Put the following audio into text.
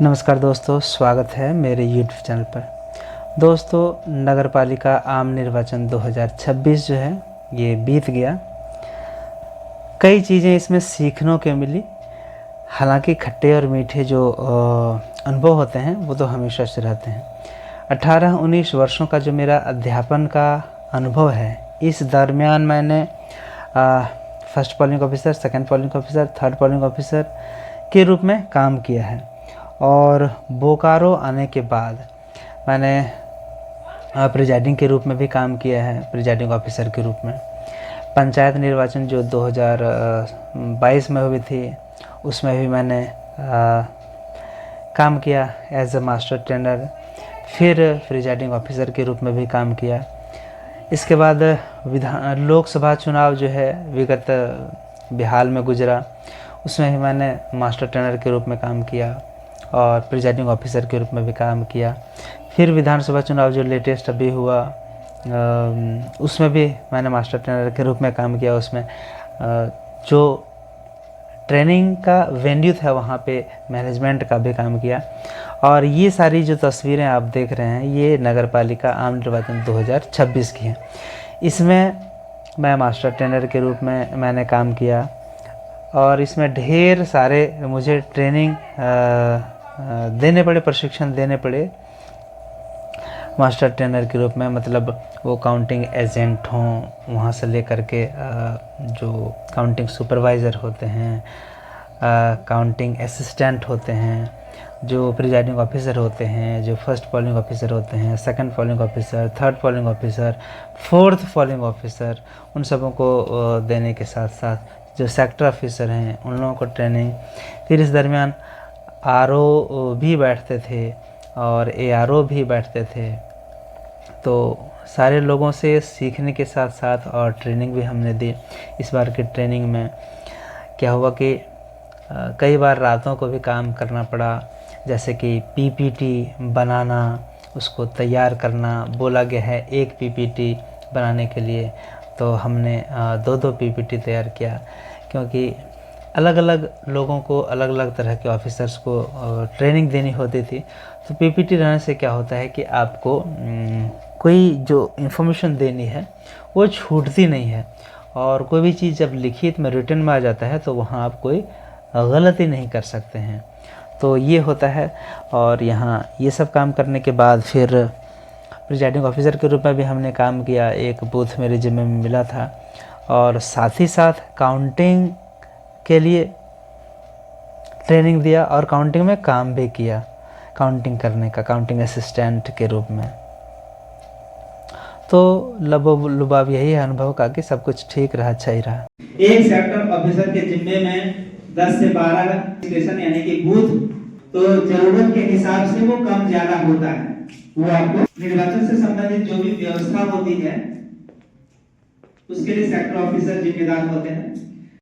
नमस्कार दोस्तों, स्वागत है मेरे YouTube चैनल पर। दोस्तों, नगर पालिका आम निर्वाचन 2026 जो है ये बीत गया। कई चीज़ें इसमें सीखने को मिली। हालांकि खट्टे और मीठे जो अनुभव होते हैं वो तो हमेशा से रहते हैं। 18-19 वर्षों का जो मेरा अध्यापन का अनुभव है, इस दरमियान मैंने first polling officer, second polling officer, third polling officer के रूप में काम किया है। और बोकारो आने के बाद मैंने प्रिजाइडिंग के रूप में भी काम किया है, प्रिजाइडिंग ऑफिसर के रूप में। पंचायत निर्वाचन जो 2022 में हुई थी उसमें भी मैंने काम किया एज अ मास्टर ट्रेनर, फिर प्रिजाइडिंग ऑफिसर के रूप में भी काम किया। इसके बाद लोकसभा चुनाव जो है विगत बिहार में गुजरा, उसमें भी मैंने मास्टर ट्रेनर के रूप में काम किया और प्रिजाइडिंग ऑफिसर के रूप में भी काम किया। फिर विधानसभा चुनाव जो लेटेस्ट अभी हुआ उसमें भी मैंने मास्टर ट्रेनर के रूप में काम किया। उसमें जो ट्रेनिंग का वेन्यू था वहाँ पे मैनेजमेंट का भी काम किया। और ये सारी जो तस्वीरें आप देख रहे हैं ये नगर पालिका आम निर्वाचन 2026 की हैं। इसमें मैं मास्टर ट्रेनर के रूप में मैंने काम किया और इसमें ढेर सारे मुझे ट्रेनिंग देने पड़े, प्रशिक्षण देने पड़े मास्टर ट्रेनर के रूप में। मतलब वो काउंटिंग एजेंट हों, वहाँ से लेकर के जो काउंटिंग सुपरवाइज़र होते हैं, काउंटिंग असिस्टेंट होते हैं, जो प्रिजाइडिंग ऑफिसर होते हैं, जो फर्स्ट पोलिंग ऑफिसर होते हैं, second polling officer, third polling officer, fourth polling officer, उन सबों को देने के साथ साथ जो सेक्टर ऑफिसर हैं उन लोगों को ट्रेनिंग। फिर इस दरमियान आरओ भी बैठते थे और एआरओ भी बैठते थे। तो सारे लोगों से सीखने के साथ साथ और ट्रेनिंग भी हमने दी। इस बार की ट्रेनिंग में क्या हुआ कि कई बार रातों को भी काम करना पड़ा, जैसे कि पीपीटी बनाना, उसको तैयार करना। बोला गया है एक पीपीटी बनाने के लिए, तो हमने 2-2 पीपीटी तैयार किया, क्योंकि अलग अलग लोगों को, अलग अलग तरह के ऑफिसर्स को ट्रेनिंग देनी होती थी। तो पीपीटी रहने से क्या होता है कि आपको कोई जो इन्फॉर्मेशन देनी है वो छूटती नहीं है, और कोई भी चीज़ जब लिखित में, रिटन में आ जाता है तो वहाँ आप कोई गलती नहीं कर सकते हैं। तो ये होता है। और यहाँ ये सब काम करने के बाद फिर प्रिजाइडिंग ऑफिसर के रूप में भी हमने काम किया। एक बूथ मेरे जिम्मे में मिला था और साथ ही साथ काउंटिंग के लिए ट्रेनिंग दिया और काउंटिंग में काम भी किया, काउंटिंग करने का, काउंटिंग असिस्टेंट के रूप में। तो लुबाब यही है अनुभव का कि सब कुछ ठीक रहा, अच्छा ही रहा। एक सेक्टर ऑफिसर के जिम्मे में 10 से 12 स्टेशन यानी कि बूथ, तो जरूरत के हिसाब से वो कम ज्यादा होता है। वो आपको निर्वाचन से संबंधित जो भी व्यवस्था होती है उसके लिए सेक्टर ऑफिसर जिम्मेदार होते हैं।